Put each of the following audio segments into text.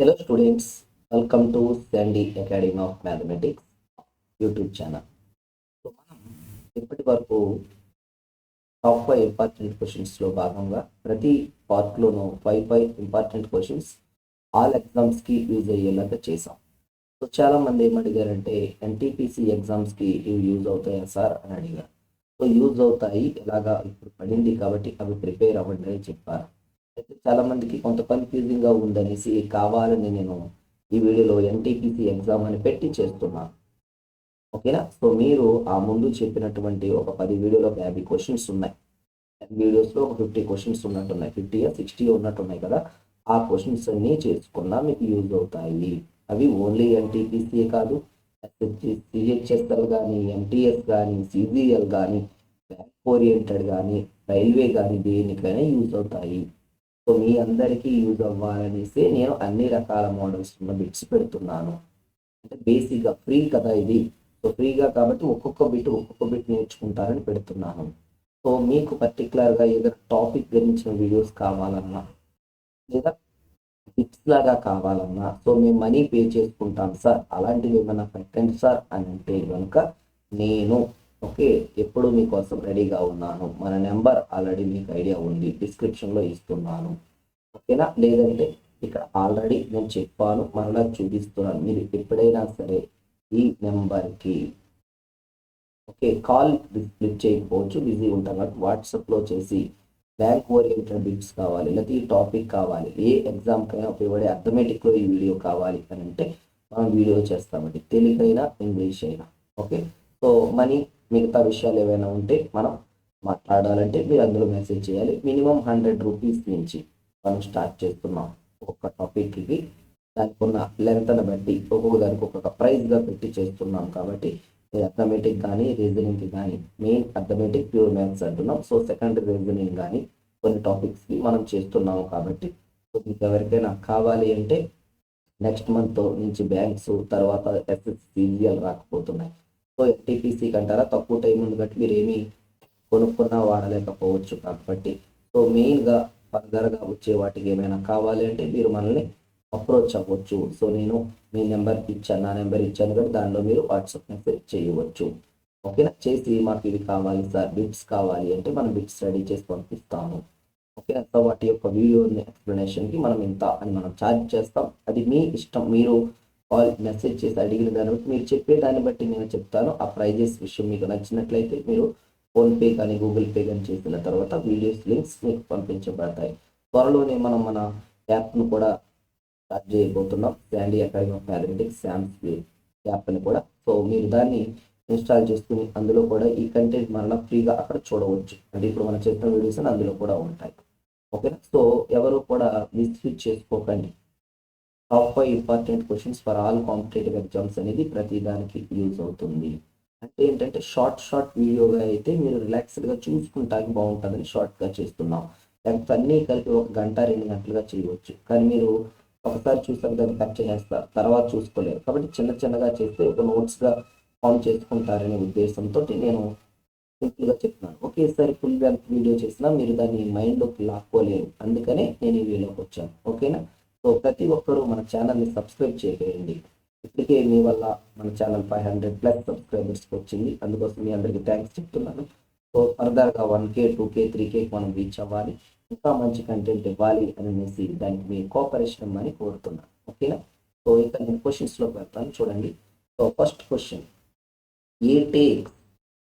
Hello students, welcome to Sandy Academy of Mathematics YouTube channel. So మనం ఇప్పటి వరకు top 5 important క్వశ్చన్స్లో భాగంగా ప్రతి పార్ట్లోనూ 5 ఇంపార్టెంట్ క్వశ్చన్స్ ఆల్ ఎగ్జామ్స్కి యూజ్ అయ్యేలాగా చేసాం. సో చాలామంది ఏమడిగారంటే ఎన్టీపీసీ ఎగ్జామ్స్కి ఇవి యూజ్ అవుతాయా సార్ అని అడిగారు. సో యూజ్ అవుతాయి, ఎలాగా ఇప్పుడు పడింది కాబట్టి అవి ప్రిపేర్ అవ్వండి అని చెప్పారు. అయితే చాలామందికి కొంత కన్ఫ్యూజింగ్గా ఉందనేసి కావాలని నేను ఈ వీడియోలో ఎన్టీపీసీ ఎగ్జామ్ అని పెట్టి చేస్తున్నాను. ఓకేనా? సో మీరు ఆ ముందు చెప్పినటువంటి ఒక 10 వీడియోలో ఒక 50 క్వశ్చన్స్ ఉన్నాయి. 10 వీడియోస్లో ఒక 50 క్వశ్చన్స్ ఉన్నట్టున్నాయి, 50 60 ఉన్నట్టున్నాయి కదా. ఆ క్వశ్చన్స్ అన్నీ చేసుకున్నా మీకు యూజ్ అవుతాయి. అవి ఓన్లీ ఎన్టీపీసీ కాదు, ఎస్ఎస్సి సిహెచ్ఎస్ఎల్ కానీ, ఎంటీఎస్ కానీ, సిజిఎల్ కానీ, బ్యాంక్ ఓరియంటెడ్ కానీ, రైల్వే కానీ, దేనికైనా యూజ్ అవుతాయి. సో మీ అందరికీ యూజ్ అవ్వాలనేసి నేను అన్ని రకాల మోడల్స్ ఉన్న బిట్స్ పెడుతున్నాను. అంటే బేసిక్గా ఫ్రీ కదా ఇది. సో ఫ్రీగా కాబట్టి ఒక్కొక్క బిట్ నేర్చుకుంటారని పెడుతున్నాను. సో మీకు పర్టికులర్గా ఏదైనా టాపిక్ గురించిన వీడియోస్ కావాలన్నా లేదా బిట్స్ లాగా కావాలన్నా సో మేము మనీ పే చేసుకుంటాం సార్, అలాంటివి ఏమైనా పెట్టండి సార్ అని అంటే కనుక నేను ఎప్పుడు మీకోసం రెడీగా ఉన్నాను. మన నెంబర్ ఆల్రెడీ మీకు ఐడియా ఉంది, డిస్క్రిప్షన్లో ఇస్తున్నాను. ఓకేనా? లేదంటే ఇక్కడ ఆల్రెడీ నేను చెప్పాను, మరలా చూపిస్తున్నాను. మీరు ఎప్పుడైనా సరే ఈ నెంబర్కి కాల్ లిఫ్ట్ చేయకపోవచ్చు, బిజీ ఉంటాం కాబట్టి వాట్సాప్లో చేసి బ్యాంక్ ఓరియంటెడ్ బిట్స్ కావాలి, లేకపోతే ఈ టాపిక్ కావాలి, ఏ ఎగ్జామ్కైనా ఉపయోగపడే అథమెటిక్లో ఈ వీడియో కావాలి అని అంటే మనం వీడియో చేస్తామండి, తెలుగైనా ఇంగ్లీష్ అయినా. ఓకే, సో మనీ మిగతా విషయాలు ఏవైనా ఉంటే మనం మాట్లాడాలంటే మీరు అందులో మెసేజ్ చేయాలి. మినిమం 100 రూపీస్ నుంచి మనం స్టార్ట్ చేస్తున్నాం ఒక్క టాపిక్కి. దానికి ఉన్న లెంత్ని బట్టి ఒక్కొక్క దానికి ఒక్కొక్క ప్రైజ్గా పెట్టి చేస్తున్నాం కాబట్టి అథమెటిక్ కానీ రీజనింగ్కి కానీ, మెయిన్ అథమెటిక్ ప్యూర్ మ్యాథ్స్ అంటున్నాం. సో సెకండరీ రీజనింగ్ కానీ కొన్ని టాపిక్స్కి మనం చేస్తున్నాము కాబట్టి మీకు ఎవరికైనా కావాలి అంటే నెక్స్ట్ మంత్ నుంచి బ్యాంక్స్, తర్వాత ఎస్ఎస్సిజిఎల్ రాకపోతున్నాయి. సో ఎన్టీపీసీకి అంటారా తక్కువ టైం ఉంది కాబట్టి మీరు ఏమీ కొనుక్కున్నా వాడలేకపోవచ్చు. కాబట్టి సో మెయిన్గా ఫర్దర్గా వచ్చే వాటికి ఏమైనా కావాలి అంటే మీరు మనల్ని అప్రోచ్ అవ్వచ్చు. సో నేను మీ నెంబర్ ఇచ్చాను, నా నెంబర్ ఇచ్చాను కాబట్టి దానిలో మీరు వాట్సాప్ మెసేజ్ చేయవచ్చు. ఓకేనా? చేసి మాకు ఇవి కావాలి సార్, బిట్స్ కావాలి అంటే మనం బిట్స్ రెడీ చేసి పంపిస్తాము. ఓకేనా? సో వాటి యొక్క వీడియో ఎక్స్ప్లెనేషన్కి మనం ఇంత అని మనం ఛార్జ్ చేస్తాం. అది మీ ఇష్టం. మీరు కాల్ మెసేజ్ చేసి అడిగిన దాన్ని బట్టి, మీరు చెప్పే దాన్ని బట్టి నేను చెప్తాను. ఆ ప్రైజెస్ విషయం మీకు నచ్చినట్లయితే మీరు ఫోన్పే కానీ గూగుల్ పే కానీ చేసిన తర్వాత వీడియోస్ లింక్స్ మీకు పంపించబడతాయి. త్వరలోనే మనం మన యాప్ను కూడా స్టార్ట్ చేయబోతున్నాం, Sandy academy of mathematics SAMS app అని కూడా. సో మీరు దాన్ని ఇన్స్టాల్ చేసుకుని అందులో కూడా ఈ కంటెంట్ మరలా ఫ్రీగా అక్కడ చూడవచ్చు. అంటే ఇప్పుడు మనం చెప్పిన వీడియోస్ అందులో కూడా ఉంటాయి. ఓకేనా? సో ఎవరు కూడా మిస్యూజ్ చేసుకోకండి. Top 5 important questions for all competitive exams అనేది ప్రతి దానికి యూజ్ అవుతుంది. అంటే ఏంటంటే షార్ట్ వీడియోగా అయితే మీరు రిలాక్స్డ్గా చూసుకుంటానికి బాగుంటుందని షార్ట్గా చేస్తున్నాం. లేకపోతే అన్నీ కలిపి 1 గంట 2 గంటలుగా చేయవచ్చు. కానీ మీరు ఒకసారి చూసాక దాన్ని కట్ చేసేస్తారు, తర్వాత చూసుకోలేరు. కాబట్టి చిన్నగా చేస్తే ఒక నోట్స్గా ఫామ్ చేసుకుంటారనే ఉద్దేశంతో నేను సింపుల్గా చెప్తున్నాను. ఒకేసారి ఫుల్ వీడియో చేసినా మీరు దాన్ని మైండ్లోకి లాక్కోలేరు, అందుకనే నేను ఈ వీడియోకి వచ్చాను. ఓకేనా? సో ప్రతి ఒక్కరూ మన ఛానల్ని సబ్స్క్రైబ్ చేయండి. ఇప్పటికే మీ వల్ల మన ఛానల్ 500+ సబ్స్క్రైబర్స్కి వచ్చింది. అందుకోసం మీ అందరికీ థ్యాంక్స్ చెప్తున్నాను. సో ఫర్దర్గా 1K 2K 3K మనం రీచ్ అవ్వాలి, ఇంకా మంచి కంటెంట్ ఇవ్వాలి అనేసి దానికి మీ కోఆపరేషన్ ఇవ్వమని కోరుతున్నాను. ఓకేనా? సో ఇక నేను క్వశ్చన్స్లో పెడతాను, చూడండి. So first question, A takes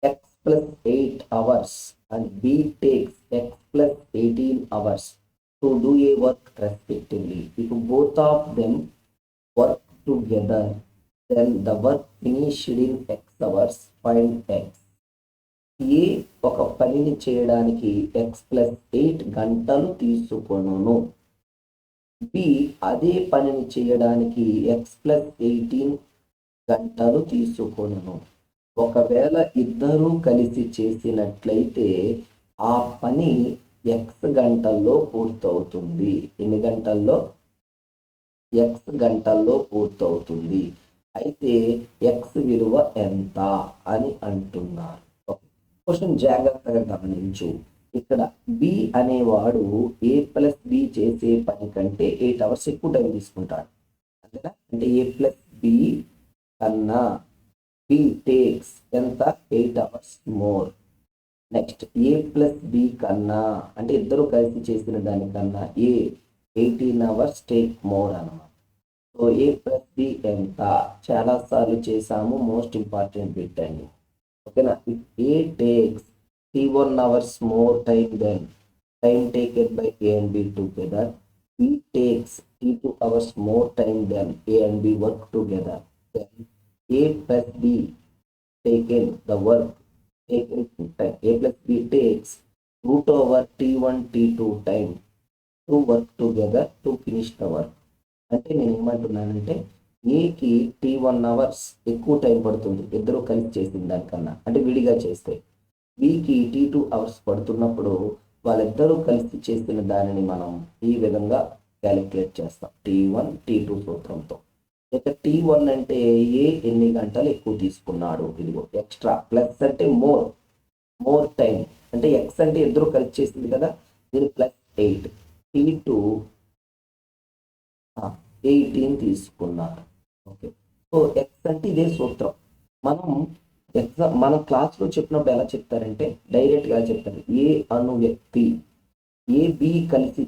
x+8 hours and B takes x+18 hours to do a work respectively. If both of them work together, then the work finished in x hours. Find x. ఏ ఒక పనిని చేయడానికి x+8 గంటలు తీసుకొనును. B అదే పనిని చేయడానికి x+18 గంటలు తీసుకొనును. ఒకవేళ ఇద్దరూ కలిసి చేసినట్లయితే ఆ పని x గంటల్లో పూర్తవుతుంది. ఎన్ని గంటల్లో? x గంటల్లో పూర్తవుతుంది. అయితే x విలువ ఎంత అని అంటున్నారు. క్వశ్చన్ జాగ్రత్తగా గమనించు. ఇక్కడ బి అనేవాడు A+B చేసే పని కంటే 8 hours ఎక్కువ టైం తీసుకుంటాడు. అంతేనా? అంటే ఏ ప్లస్ బి కన్నా బి టేక్స్ ఎంత 8 అవర్స్ మోర్. నెక్స్ట్ ఏ ప్లస్ బి కన్నా అంటే ఇద్దరు కలిసి చేసిన దానికన్నా ఏ 18 అవర్స్ టేక్ మోర్ అన్నమాట. సో ఏ ప్లస్ బి ఎంత చాలా సార్లు చేసాము, మోస్ట్ ఇంపార్టెంట్ బిట్ అండి. ఓకేనా? If A takes T1 hours more time than time taken by A and B together, B takes T2 hours more time than A and B work together. Then A plus B taken the work taken time. A plus B takes root over T1 T2 time to work together to finish the work. అంటే నేను ఏమంటున్నానంటే ఏకి T1 hours ఎక్కువ time పడుతుంది ఇద్దరు కలిసి చేసిన దానికన్నా, అంటే విడిగా చేస్తే. వీకి T2 అవర్స్ పడుతున్నప్పుడు వాళ్ళిద్దరూ కలిసి చేసిన దానిని మనం ఈ విధంగా క్యాలిక్యులేట్ చేస్తాం T1 T2 సూత్రంతో. ఇక T1 అంటే ఏ ఎన్ని గంటలు ఎక్కువ తీసుకున్నాడు, ఇదిగో ఎక్స్ట్రా, ప్లస్ అంటే మోర్ టైం, అంటే ఎక్స్ అంటే ఇద్దరు కలిసి చేసింది కదా, దీని ప్లస్ 8, T2 18 తీసుకున్నారు. ఓకే, సో ఎక్స్ అంటే ఇదే సూత్రం. మనం క్లాస్లో చెప్పినప్పుడు ఎలా చెప్తారంటే డైరెక్ట్గా చెప్తారు, ఏ అను వ్యక్తి ఏ బి కలిసి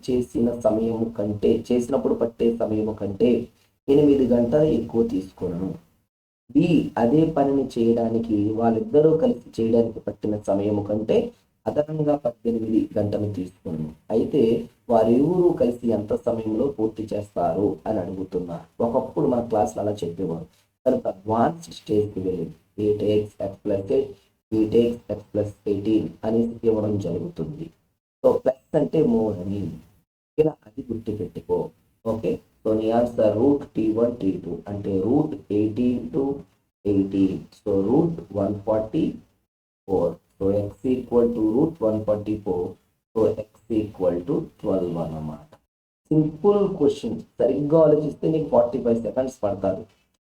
చేసినప్పుడు పట్టే సమయం కంటే 8 గంటలు ఎక్కువ తీసుకున్నాను. బి అదే పనిని చేయడానికి వాళ్ళిద్దరూ కలిసి చేయడానికి పట్టిన సమయం కంటే అదనంగా 18 గంటలు తీసుకున్నాను. అయితే వారిరువురు కలిసి ఎంత సమయంలో పూర్తి చేస్తారు అని అడుగుతున్నారు. ఒకప్పుడు మన క్లాసులో అలా చెప్పేవారు. తర్వాత అడ్వాన్స్డ్ స్టేజ్కి వెళ్ళి A takes x plus 8, B takes x plus 18 అనేసి ఇవ్వడం జరుగుతుంది. సో ప్లస్ అంటే మోర్ అని, ఇలా అది గుర్తుపెట్టుకో. ఓకే, సో నీ ఆన్సర్ రూట్ T1 T2 అంటే root 18 to 18, so root 144. So x equal to root 144, so x equal to 12 అన్నమాట. సింపుల్ క్వశ్చన్, సరిగ్గా ఆలోచిస్తే నీకు 45 సెకండ్స్ పడతారు.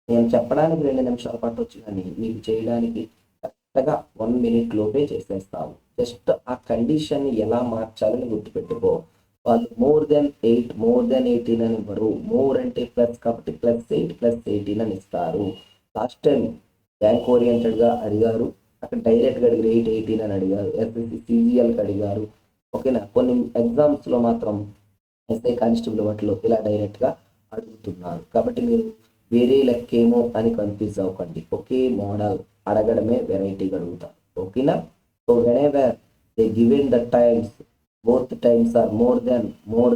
నేను చెప్పడానికి 2 నిమిషాలు పట్టవచ్చు, కానీ మీకు చేయడానికి కరెక్ట్గా 1 minute లోపే చేసేస్తావు. జస్ట్ ఆ కండిషన్ని ఎలా మార్చాలని గుర్తుపెట్టుకో. వాళ్ళు మోర్ దెన్ 18 అని ఇవ్వరు. మోర్ అంటే ప్లస్ కాబట్టి +8 +18 అని ఇస్తారు. లాస్ట్ టైం బ్యాంక్ ఓరియంటెడ్గా అడిగారు, అక్కడ డైరెక్ట్గా అడిగారు 8, 18 అని అడిగారు. ఎస్ఎస్సి సిజిఎల్కి అడిగారు. ఓకేనా? కొన్ని ఎగ్జామ్స్లో మాత్రం ఎస్ఐ కానిస్టేబుల్ వాటిలో ఇలా డైరెక్ట్గా అడుగుతున్నారు. కాబట్టి మీరు వేరే లెక్కేమో అని కన్ఫ్యూజ్ అవ్వకండి. ఒకే మోడల్ అడగడమే వెరైటీగా అడుగుతారు. ఓకేనా? So whenever they given the times, both times are more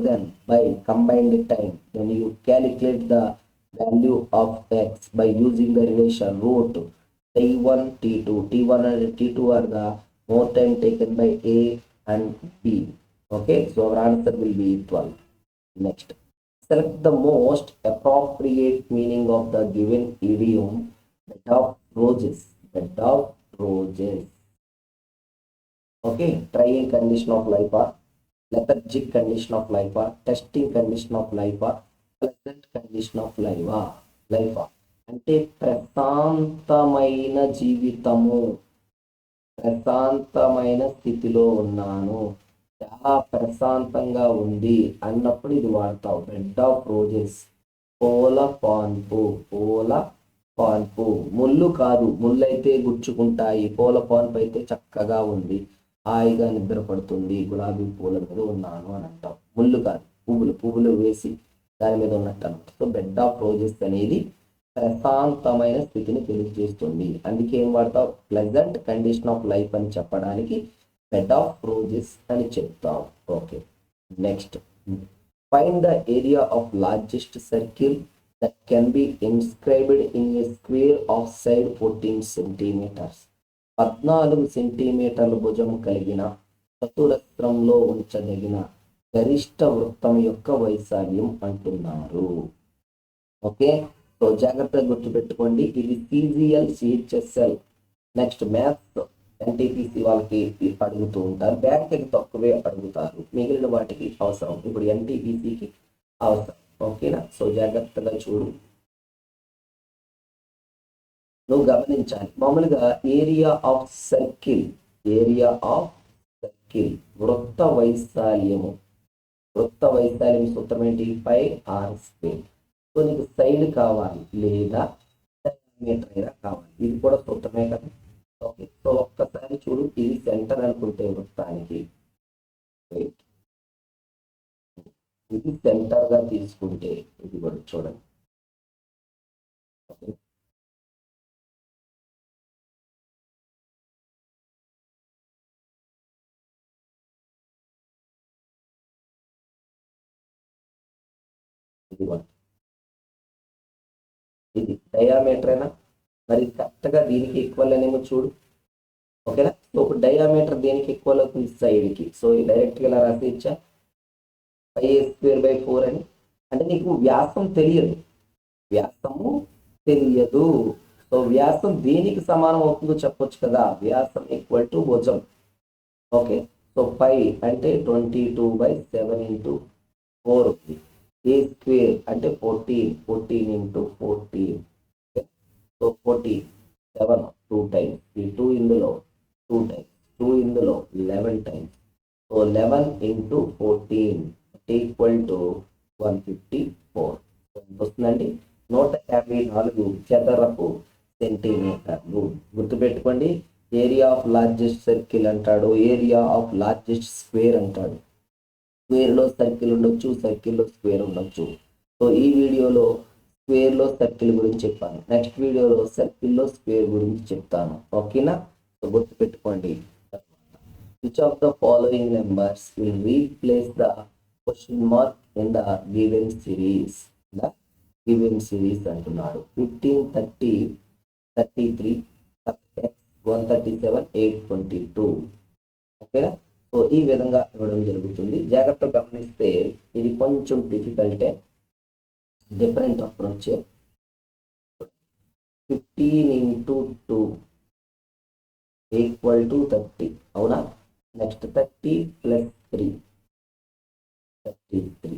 than by combined time, then you calculate the value of x by using the relation root T1 T2. T1 and T2 are the more time taken by A and B. Okay, so our answer will be 12. Next, select the most appropriate meaning of the given idiom bed of roses. Bed of roses. Okay, trying condition of life, lethargic condition of life, testing condition of life, pleasant condition of life. అంటే ప్రశాంతమైన జీవితము, ప్రశాంతమైన స్థితిలో ఉన్నాను, చాలా ప్రశాంతంగా ఉంది అన్నప్పుడు ఇది వాడతావు. బెడ్ ఆఫ్ రోజెస్, పూల పాన్పు. ముళ్ళు కాదు, ముళ్ళు అయితే గుచ్చుకుంటాయి, పూల పాన్పు అయితే చక్కగా ఉంది, హాయిగా నిద్ర పడుతుంది, గులాబీ పూల మీద ఉన్నాను అని అంటాం. ముళ్ళు కాదు, పువ్వులు వేసి దాని మీద ఉన్నట్టు అనమాట. సో బెడ్ ఆఫ్ రోజెస్ అనేది ప్రశాంతమైన స్థితిని తెలియజేస్తుంది. అందుకే ఏం వాడతావు? ప్లెజెంట్ కండిషన్ ఆఫ్ లైఫ్ అని చెప్పడానికి బెడ్ ఆఫ్ రోజెస్ అని చెప్తాం. Okay, next, find the area of largest circle that can be inscribed in a square of side 14 centimeters. 14 సెంటీమీటర్ల భుజం కలిగిన చతురస్రంలో ఉంచదగిన గరిష్ట వృత్తం యొక్క వైశాల్యం అంటున్నారు. ఓకే, సో జాగ్రత్తగా గుర్తుపెట్టుకోండి. ఇది CGL CHSL, next maths NTPC వాళ్ళకి అడుగుతూ ఉంటారు. బ్యాంక్కి తక్కువే అడుగుతారు, మిగిలిన వాటికి అవసరం. ఇప్పుడు NTPCకి అవసరం. ఓకేనా? సో జాగ్రత్తగా చూడు, నువ్వు గమనించాలి. మామూలుగా ఏరియా ఆఫ్ సర్కిల్ వృత్త వైశాల్యం సూత్రం ఏంటి? πr². సో నీకు సైడ్ కావాలి లేదా డయామీటర్ అయినా కావాలి, ఇది కూడా సూత్రమే కదా. ఓకే, సో ఒక్కసారి చూడు, ఇది సెంటర్ అనుకుంటే వృత్తానికి ఇది సెంటర్ గా తీసుకుంటే ఇది కూడా చూడండి. ఓకే, ఇది కూడా ఇది డయామీటర్ అయినా మరి కరెక్ట్గా దీనికి ఈక్వల్ అనేమో చూడు. ఓకేనా, సో ఇప్పుడు డయామీటర్ దేనికి ఈక్వల్ అవుతుంది, సైడ్కి. సో ఈ డైరెక్ట్గా ఇలా రాసి ఇచ్చా 5a² 4 అని. అంటే నీకు వ్యాసం తెలియదు, వ్యాసము తెలియదు. సో వ్యాసం దేనికి సమానం అవుతుందో చెప్పొచ్చు కదా, వ్యాసం ఈక్వల్ టు భుజం. ఓకే, సో 5 అంటే 22/7 × 4 ఉంది. a² అంటే 14 × 14. సో 14 7 2 times, ఈ 2 ఇందులో 2 times, 2 ఇందులో 11 times. So 11 × 14 equal to 154. ఎంత వస్తుందండి, 154 చదరపు సెంటీమీటర్లు. గుర్తుపెట్టుకోండి, ఏరియా ఆఫ్ లార్జెస్ట్ సర్కిల్ అంటాడు, ఏరియా ఆఫ్ లార్జెస్ట్ స్క్వేర్ అంటాడు. స్క్వేర్లో సర్కిల్ ఉండొచ్చు, సర్కిల్లో స్క్వేర్ ఉండొచ్చు. సో ఈ వీడియోలో స్క్వేర్లో సర్కిల్ గురించి చెప్పాను, నెక్స్ట్ వీడియోలో సర్కిల్లో స్క్వేర్ గురించి చెప్తాను. ఓకేనా, సో గుర్తుపెట్టుకోండి. Which of the following numbers will replace the question mark in the given series. Given series అంటున్నాడు. 15, 30, 33, 137, 822. ఓకేనా, సో ఈ విధంగా ఇవ్వడం జరుగుతుంది. జాగ్రత్తగా గమనిస్తే ఇది కొంచెం డిఫికల్టే, డిఫరెంట్ అప్రోచ్. 15 × 2 ఈక్వల్ టు 30, అవునా. నెక్స్ట్ 30 + 3 33.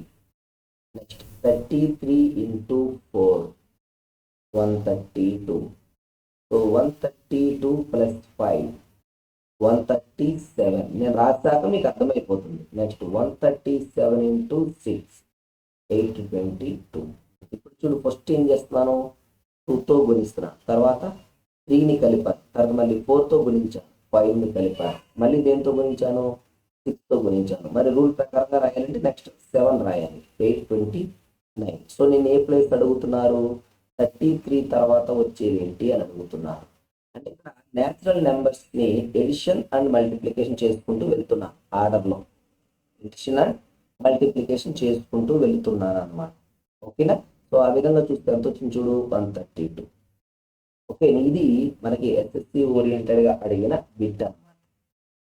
నెక్స్ట్ 33 × 4 132. సో 132 + 5 137. నేను రాసాక మీకు అర్థమైపోతుంది. నెక్స్ట్ 137 × 6 822. ఇప్పుడు చూడు, ఫస్ట్ ఏం చేస్తున్నాను, 2తో గుణిస్తున్నాను, తర్వాత 3ని కలిపాను, తర్వాత మళ్ళీ 4తో గుణించాను, 5ని కలిపాను, మళ్ళీ దేంతో గుణించాను, 6తో గుణించాను. మరి రూల్ ప్రకారంగా రాయాలంటే నెక్స్ట్ 7 రాయాలి, 829. సో నేను ఏ ప్లేస్ అడుగుతున్నారు, 33 తర్వాత వచ్చేది ఏంటి అని అడుగుతున్నారు. అంటే ఇక్కడ న్యాచురల్ నెంబర్స్ని ఎడిషన్ అండ్ మల్టిప్లికేషన్ చేసుకుంటూ వెళ్తున్నాను, ఆర్డర్లో ఎడిషన్ అండ్ మల్టిప్లికేషన్ చేసుకుంటూ వెళ్తున్నాను అనమాట. ఓకేనా, సో ఆ విధంగా చూస్తే ఎంత వచ్చింది చూడు, 132. ఓకే, ఇది మనకి ఎస్ఎస్సి ఓరియంటెడ్గా అడిగిన బిట్ అన్నమాట.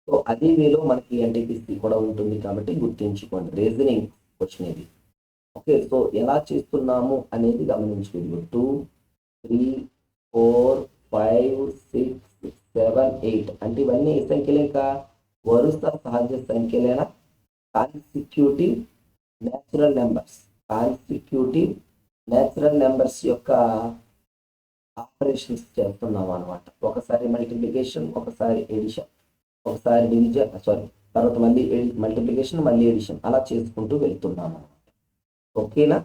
సో అదే వేలో మనకి ఎన్టీపీసీ కూడా ఉంటుంది కాబట్టి గుర్తుంచుకోండి, రీజనింగ్ క్వశ్చన్ ఇది. ఓకే, సో ఎలా చేస్తున్నాము అనేది గమనించుకోండి. 2, 3, 4, 5, 6, 7, 8 అంటే ఇవన్నీ ఏ సంఖ్యలేక, వరుస సహజ సంఖ్యలేనా, consecutive natural numbers. Consecutive natural numbers యొక్క ఆపరేషన్స్ చేస్తున్నాం అనమాట. ఒకసారి మల్టిప్లికేషన్, ఒకసారి ఎడిషన్, ఒకసారి డివిజన్, తర్వాత మళ్ళీ మల్టిప్లికేషన్, మళ్ళీ ఎడిషన్, అలా చేసుకుంటూ వెళ్తున్నాం అనమాట. ఓకేనా,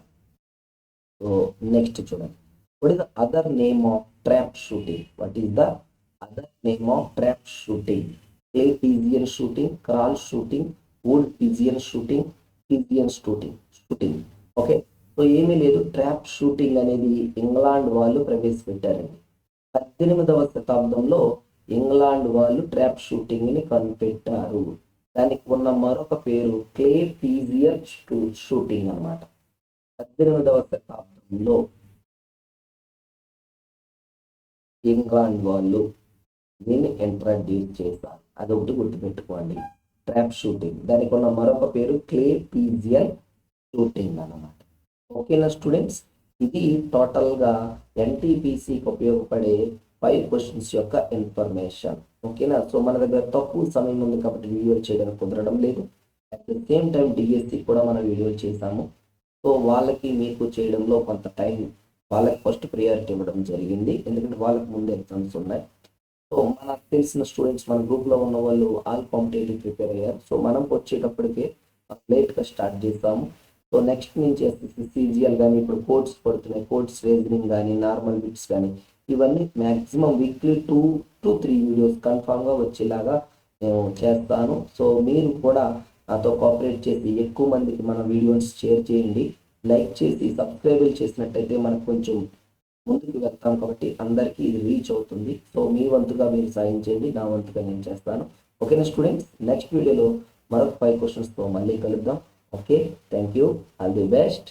సో నెక్స్ట్ చూడండి. What is the other name of trap shooting? What is the other name of trap shooting? Clay pigeon shooting, crawl shooting, wood pigeon shooting, pigeon shooting. Okay, so ఏమీ లేదు, trap shooting అనేది England వాళ్ళు ప్రవేశపెట్టారండి. 18వ శతాబ్దంలో England వాళ్ళు trap షూటింగ్ని కనిపెట్టారు. దానికి ఉన్న మరొక పేరు క్లే పిజియన్ షూటింగ్ అన్నమాట. 18వ శతాబ్దంలో ఇంగ్లాండ్ వాళ్ళు దీన్ని ఇంట్రడ్యూస్ చేశారు. అదొకటి గుర్తుపెట్టుకోండి, ట్రాప్ షూటింగ్. దానికి ఉన్న మరొక పేరు క్లే పిజియన్ షూటింగ్ అన్నమాట. ఓకేనా స్టూడెంట్స్, ఇది టోటల్గా ఎన్టీపీసీకి ఉపయోగపడే 5 క్వశ్చన్స్ యొక్క ఇన్ఫర్మేషన్. ఓకేనా, సో మన దగ్గర తక్కువ సమయం ఉంది కాబట్టి వీడియోలు చేయడానికి కుదరడం లేదు. At the same time DSC కూడా మనం వీడియోలు చేశాము. సో వాళ్ళకి మీకు చేయడంలో కొంత టైం, వాళ్ళకి ఫస్ట్ ప్రియారిటీ ఇవ్వడం జరిగింది, ఎందుకంటే వాళ్ళకి ముందు ఎగ్జామ్స్ ఉన్నాయి. సో మనకు తెలిసిన స్టూడెంట్స్ మన గ్రూప్లో ఉన్న వాళ్ళు ఆల్ కాంపిటేటివ్ ప్రిపేర్ అయ్యారు. సో మనం వచ్చేటప్పటికే లేట్గా స్టార్ట్ చేస్తాము. సో నెక్స్ట్ నుంచి ఎస్ఎస్సి సిజిఎల్ కానీ ఇప్పుడు కోడ్స్ పడుతున్నాయి, కోడ్స్ రీజనింగ్ కానీ నార్మల్ బిట్స్ కానీ ఇవన్నీ మ్యాక్సిమం వీక్లీ 2 to 3 వీడియోస్ కన్ఫామ్గా వచ్చేలాగా నేను చేస్తాను. సో మీరు కూడా నాతో కోఆపరేట్ చేసి ఎక్కువ మందికి మన వీడియోస్ షేర్ చేయండి, లైక్ చేసి సబ్స్క్రైబ్ చేసినట్టయితే మనకు కొంచెం ముందుకు వెళ్తాం కాబట్టి అందరికీ ఇది రీచ్ అవుతుంది. సో మీ వంతుగా మీరు సాయం చేయండి, నా వంతుగా నేను చేస్తాను. ఓకేనా స్టూడెంట్స్, నెక్స్ట్ వీడియోలో మరొక 5 క్వశ్చన్స్తో మళ్ళీ కలుద్దాం. Okay, thank you, all the best.